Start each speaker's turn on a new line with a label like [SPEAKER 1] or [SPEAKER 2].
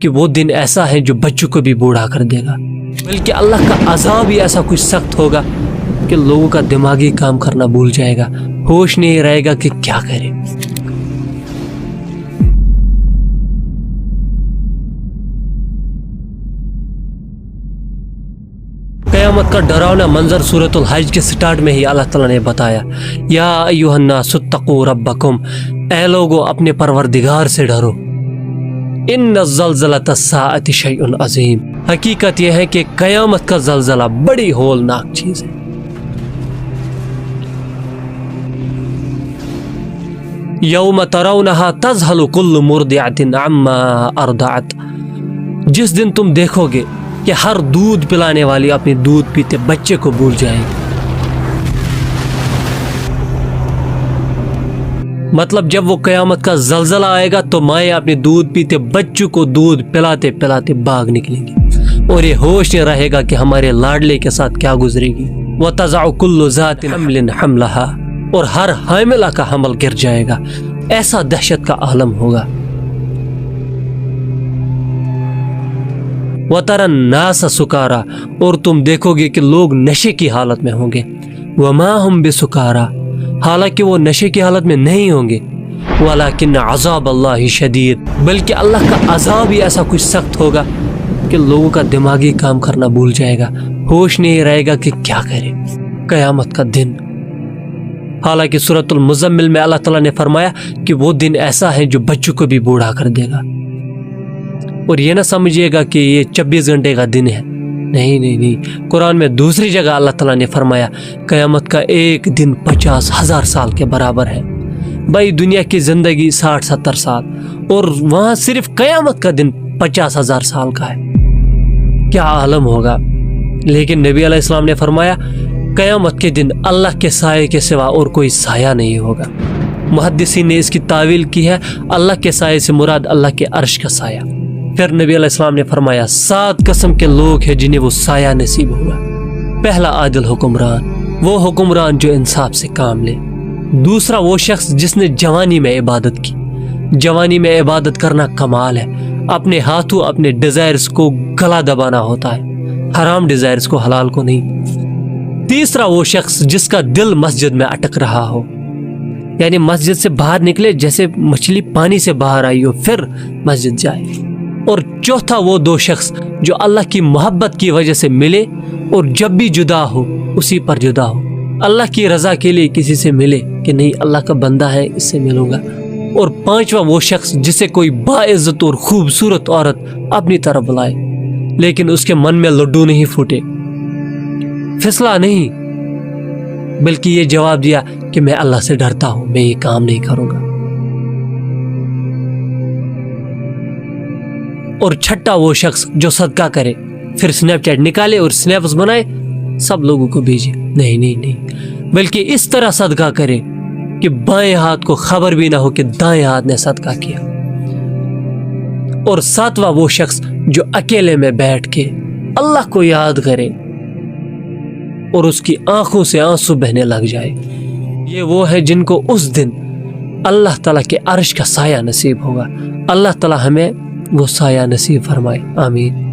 [SPEAKER 1] کہ وہ دن ایسا ہے جو بچوں کو بھی بوڑھا کر دے گا، بلکہ اللہ کا عذاب ہی ایسا کچھ سخت ہوگا کہ لوگوں کا دماغی کام کرنا بھول جائے گا، ہوش نہیں رہے گا کہ کیا کرے۔ قیامت کا ڈراؤنا منظر سورۃ الحج کے سٹارٹ میں ہی اللہ تعالیٰ نے بتایا، یا ایھا الناس اتقوا ربکم، اے لوگو اپنے پروردگار سے ڈرو، ان زلزلۃ الساعۃ شیء عظیم، حقیقت یہ ہے کہ قیامت کا زلزلہ بڑی ہولناک چیز ہے۔ یوم ترونھا تذہل کل مرضعۃ عما ارضعت، جس دن تم دیکھو گے کہ ہر دودھ پلانے والی اپنی دودھ پیتے بچے کو بھول جائے گی۔ مطلب جب وہ قیامت کا زلزلہ آئے گا تو مائیں اپنے دودھ پیتے بچوں کو دودھ پلاتے پلاتے بھاگ نکلیں گی، اور یہ ہوش نہیں رہے گا کہ ہمارے لاڈلے کے ساتھ کیا گزرے گی۔ وَتَضَعُ كُلُّ ذَاتٍ حَمْلٍ حَمْلَهَا، اور ہر حاملہ کا حمل گر جائے گا، ایسا دہشت کا عالم ہوگا۔ وَتَرَى النَّاسَ سُكَارَى، اور تم دیکھو گے کہ لوگ نشے کی حالت میں ہوں گے، وَمَا هُمْ بِسُكَارَى، حالانکہ وہ نشے کی حالت میں نہیں ہوں گے، وَلَكِنَّ عَذَابَ اللَّهِ شَدِيدٌ، بلکہ اللہ کا عذاب ہی ایسا کچھ سخت ہوگا کہ لوگوں کا دماغی کام کرنا بھول جائے گا، ہوش نہیں رہے گا کہ کیا کرے۔ قیامت کا دن، حالانکہ سورۃ المزمل میں اللہ تعالیٰ نے فرمایا کہ وہ دن ایسا ہے جو بچوں کو بھی بوڑھا کر دے گا، اور یہ نہ سمجھیے گا کہ یہ 24 گھنٹے کا دن ہے، نہیں، قرآن میں دوسری جگہ اللہ تعالیٰ نے فرمایا قیامت کا ایک دن 50,000 سال کے برابر ہے۔ بھائی دنیا کی زندگی 60-70 سال، اور وہاں صرف قیامت کا دن 50,000 سال کا ہے، کیا عالم ہوگا۔ لیکن نبی علیہ السلام نے فرمایا قیامت کے دن اللہ کے سائے کے سوا اور کوئی سایہ نہیں ہوگا۔ محدثین نے اس کی تعویل کی ہے اللہ کے سائے سے مراد اللہ کے عرش کا سایہ۔ پھر نبی علیہ السلام نے فرمایا 7 قسم کے لوگ ہیں جنہیں وہ سایہ نصیب ہوگا۔ پہلا عادل حکمران، وہ حکمران جو انصاف سے کام لے۔ دوسرا وہ شخص جس نے جوانی میں عبادت کی، جوانی میں عبادت کرنا کمال ہے، اپنے ہاتھوں اپنے ڈیزائرز کو گلا دبانا ہوتا ہے، حرام ڈیزائرز کو، حلال کو نہیں۔ تیسرا وہ شخص جس کا دل مسجد میں اٹک رہا ہو، یعنی مسجد سے باہر نکلے جیسے مچھلی پانی سے باہر آئی ہو پھر مسجد جائے۔ اور چوتھا وہ 2 شخص جو اللہ کی محبت کی وجہ سے ملے اور جب بھی جدا ہو اسی پر جدا ہو، اللہ کی رضا کے لیے کسی سے ملے کہ نہیں اللہ کا بندہ ہے اس سے ملوں گا۔ اور 5واں وہ شخص جسے کوئی باعزت اور خوبصورت عورت اپنی طرف بلائے لیکن اس کے من میں لڈو نہیں پھوٹے، پھسلا نہیں، بلکہ یہ جواب دیا کہ میں اللہ سے ڈرتا ہوں، میں یہ کام نہیں کروں گا۔ اور چھٹا وہ شخص جو صدقہ کرے، پھر سنیپ چیٹ نکالے اور سنیپس بنائے سب لوگوں کو بھیجے، نہیں، بلکہ اس طرح صدقہ کرے کہ بائیں ہاتھ کو خبر بھی نہ ہو کہ دائیں ہاتھ نے صدقہ کیا۔ اور 7واں وہ شخص جو اکیلے میں بیٹھ کے اللہ کو یاد کرے اور اس کی آنکھوں سے آنسو بہنے لگ جائے، یہ وہ ہے جن کو اس دن اللہ تعالیٰ کے عرش کا سایہ نصیب ہوگا۔ اللہ تعالیٰ ہمیں وہ سایہ نصیب فرمائے، آمین۔